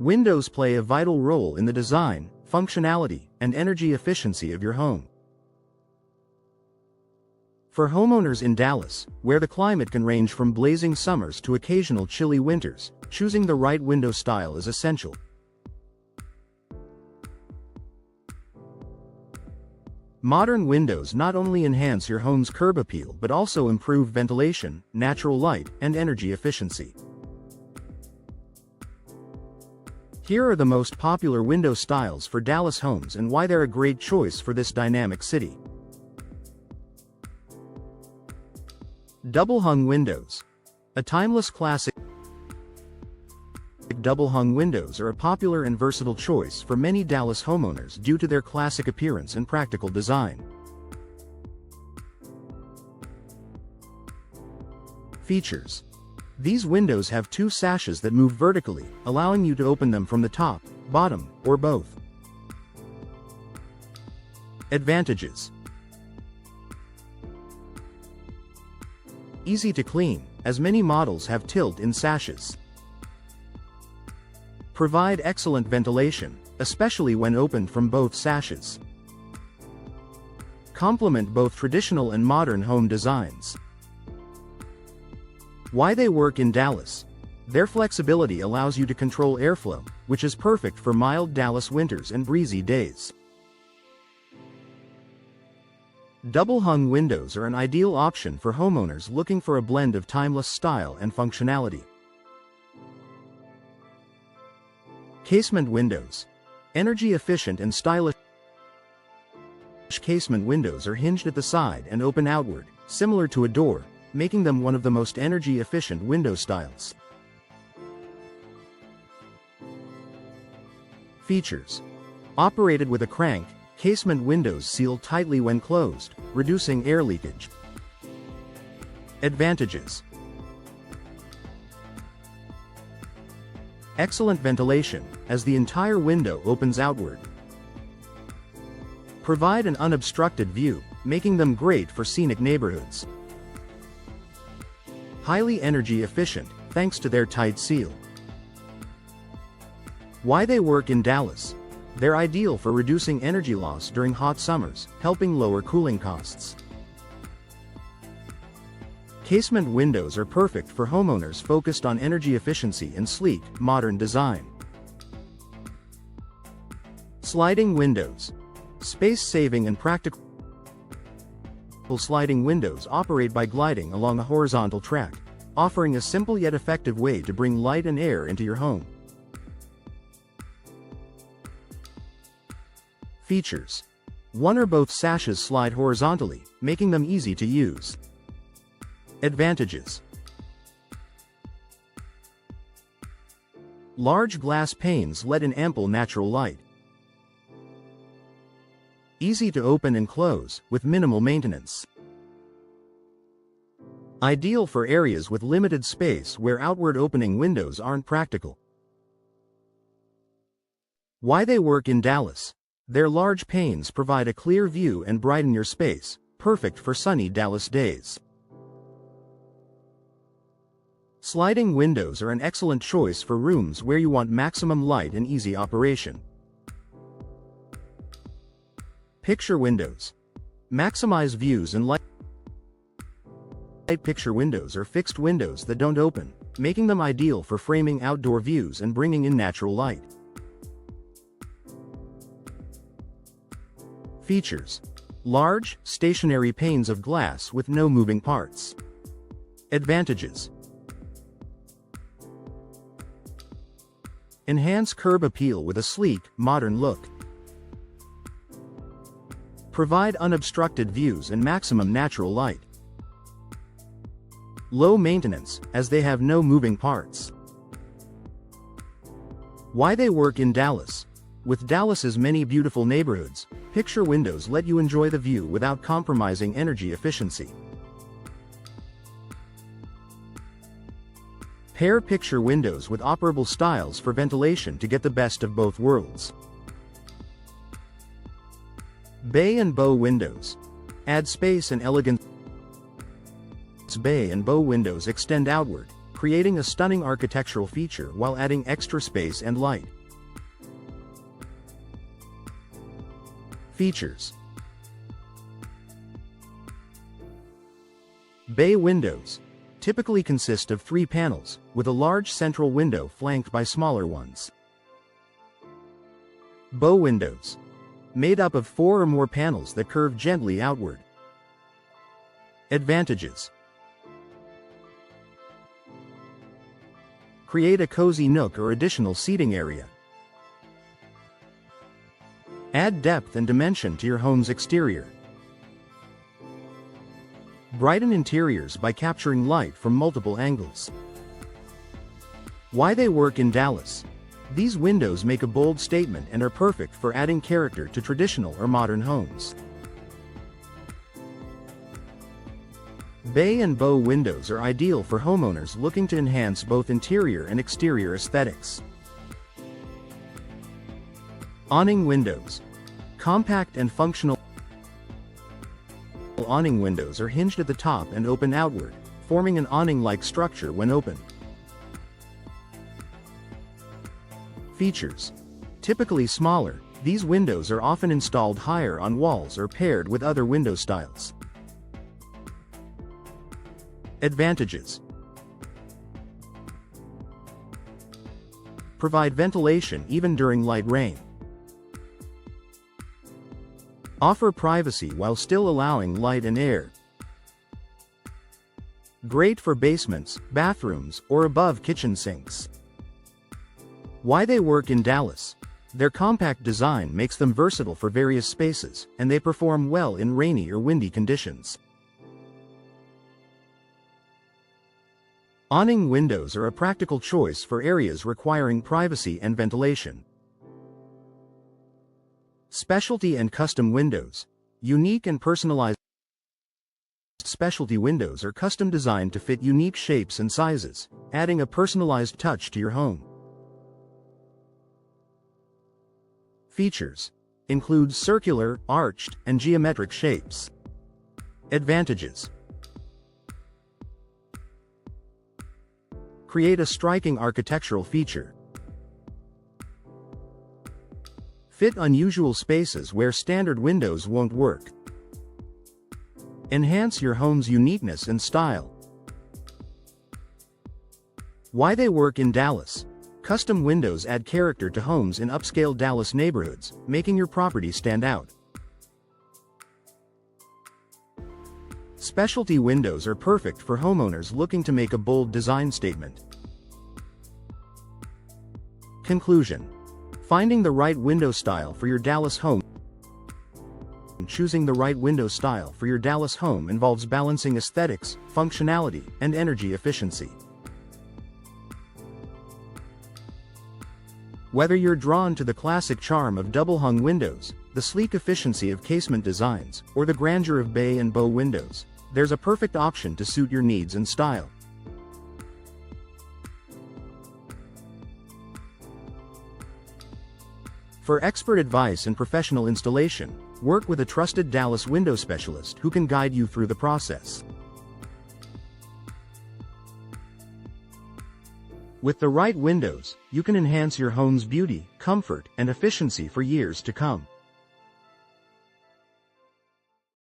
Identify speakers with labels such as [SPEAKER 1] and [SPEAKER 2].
[SPEAKER 1] Windows play a vital role in the design, functionality, and energy efficiency of your home. For homeowners in Dallas, where the climate can range from blazing summers to occasional chilly winters, choosing the right window style is essential. Modern windows not only enhance your home's curb appeal but also improve ventilation, natural light, and energy efficiency. Here are the most popular window styles for Dallas homes and why they're a great choice for this dynamic city. Double-hung windows. A timeless classic, double-hung windows are a popular and versatile choice for many Dallas homeowners due to their classic appearance and practical design. Features. These windows have two sashes that move vertically, allowing you to open them from the top, bottom, or both. Advantages. Easy to clean, as many models have tilt-in sashes. Provide excellent ventilation, especially when opened from both sashes. Complement both traditional and modern home designs. Why they work in Dallas. Their flexibility allows you to control airflow, which is perfect for mild Dallas winters and breezy days. Double-hung windows are an ideal option for homeowners looking for a blend of timeless style and functionality. Casement windows. Energy efficient and stylish casement windows are hinged at the side and open outward, similar to a door, making them one of the most energy efficient window styles. Features. Operated with a crank, casement windows seal tightly when closed, reducing air leakage. Advantages. Excellent ventilation, as the entire window opens outward. Provide an unobstructed view, making them great for scenic neighborhoods. Highly energy efficient, thanks to their tight seal. Why they work in Dallas. They're ideal for reducing energy loss during hot summers, helping lower cooling costs. Casement windows are perfect for homeowners focused on energy efficiency and sleek, modern design. Sliding windows. Space-saving and practical. Sliding windows operate by gliding along a horizontal track, offering a simple yet effective way to bring light and air into your home. Features. One or both sashes slide horizontally, making them easy to use. Advantages. Large glass panes let in ample natural light. Easy to open and close, with minimal maintenance. Ideal for areas with limited space where outward opening windows aren't practical. Why they work in Dallas. Their large panes provide a clear view and brighten your space, perfect for sunny Dallas days. Sliding windows are an excellent choice for rooms where you want maximum light and easy operation. Picture windows. Maximize views and light. Picture windows are fixed windows that don't open, making them ideal for framing outdoor views and bringing in natural light. Features. Large, stationary panes of glass with no moving parts. Advantages. Enhance curb appeal with a sleek, modern look. Provide unobstructed views and maximum natural light. Low maintenance, as they have no moving parts. Why they work in Dallas. With Dallas's many beautiful neighborhoods, picture windows let you enjoy the view without compromising energy efficiency. Pair picture windows with operable styles for ventilation to get the best of both worlds. Bay and bow windows. Add space and elegance. Bay and bow windows extend outward, creating a stunning architectural feature while adding extra space and light. Features: bay windows typically consist of 3 panels, with a large central window flanked by smaller ones. Bow windows, made up of 4 or more panels that curve gently outward. Advantages: create a cozy nook or additional seating area. Add depth and dimension to your home's exterior. Brighten interiors by capturing light from multiple angles. Why they work in Dallas. These windows make a bold statement and are perfect for adding character to traditional or modern homes. Bay and bow windows are ideal for homeowners looking to enhance both interior and exterior aesthetics. Awning windows. Compact and functional awning windows are hinged at the top and open outward, forming an awning-like structure when open. Features: typically smaller, these windows are often installed higher on walls or paired with other window styles. Advantages: provide ventilation even during light rain. Offer privacy while still allowing light and air. Great for basements, bathrooms, or above kitchen sinks. Why they work in Dallas. Their compact design makes them versatile for various spaces, and they perform well in rainy or windy conditions. Awning windows are a practical choice for areas requiring privacy and ventilation. Specialty and custom windows. Unique and personalized. Specialty windows are custom designed to fit unique shapes and sizes, adding a personalized touch to your home. Features: include circular, arched, and geometric shapes. Advantages: create a striking architectural feature. Fit unusual spaces where standard windows won't work. Enhance your home's uniqueness and style. Why they work in Dallas. Custom windows add character to homes in upscale Dallas neighborhoods, making your property stand out. Specialty windows are perfect for homeowners looking to make a bold design statement. Conclusion: finding the right window style for your Dallas home. Choosing the right window style for your Dallas home involves balancing aesthetics, functionality, and energy efficiency. Whether you're drawn to the classic charm of double-hung windows, the sleek efficiency of casement designs, or the grandeur of bay and bow windows, there's a perfect option to suit your needs and style. For expert advice and professional installation, work with a trusted Dallas window specialist who can guide you through the process. With the right windows, you can enhance your home's beauty, comfort, and efficiency for years to come.